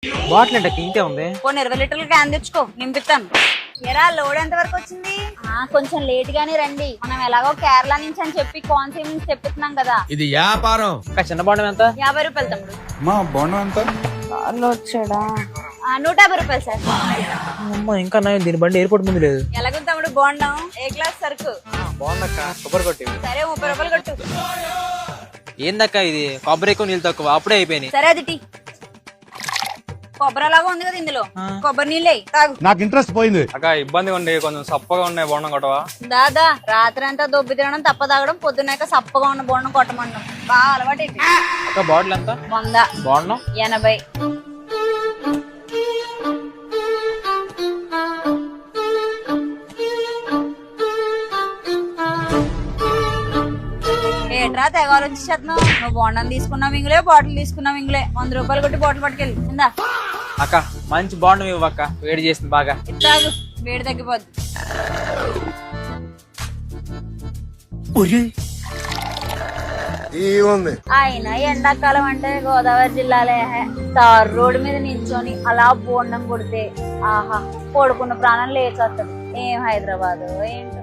Bottle అంటే ఇంతే ఉంది. కొన్ని 20 లీటర్ల క్యాన్ తెచ్చుకో, నింపిస్తాను. ఎరా లోడ్ ఎంత వరకు వచ్చింది? కొంచెం లేట్ గానే రండి, మనం ఎలాగో కేరళ నుంచి అని చెప్పి కోనసీమ నుంచి తెప్పిస్తున్నాం కదా. ఇది వ్యాపారం. చిన్న బాండం ఎంత? 50 రూపాయలు తమ్ముడు. మా బాండం ఎంత? వచ్చాడా? 150 రూపాయలు సార్. అమ్మ ఇంకా నయం, దీని బండి ఎయిర్పోర్ట్ ముందు లేదు. ఎలాగో తమ్ముడు బాండం ఏ క్లాస్ సరుకు? బాగుందక్క, కొబ్బరి కొట్టి. సరే 30 రూపాయలు కొట్టు. ఏందక్క ఇది, కొబ్బరి ఎక్కువ నీళ్ళు తక్కువ, అప్పుడే అయిపోయినాయి. సరే అది టీ. కొబ్బరిలాగా ఉంది కదా ఇందులో, కొబ్బరి నీళ్ళే తాగు. నాకు ఇంట్రెస్ట్ పోయింది. అక్క ఇబ్బందిగా ఉండి కొంచెం సప్పగా ఉన్నాయి బోండం కొట్టవా? దాదా రాత్రి అంతా దొబ్బి తినడం, తప్ప తాగడం, పొద్దున్నాక సప్పగా ఉన్న బోండం కొట్టమండం బాగా అలవాటు అయిపోయింది. అక్క బాటిల్ ఎంత? 100. బాండం 80. ఏట్రా తెగ ఆలోచించేస్తున్నావు? నువ్వు బోండం తీసుకున్నావు ఇంగులే, బాటిల్ తీసుకున్నావు ఇంగులే. 100 రూపాయలు కొట్టి బాటిల్ పట్టుకెళ్ళి ఇందా. అక్క మంచి బాండం ఇవ్వక్క, వేడి చేసింది బాగా. తాగు, వేడి తగ్గిపోద్ది. అయినా ఎండాకాలం అంటే గోదావరి జిల్లాలే. తారు రోడ్డు మీద నించొని అలా బోండం కొడితే ఆహా, పడుకున్న ప్రాణం లేచొస్తుంది. ఏం హైదరాబాద్ ఏంటి.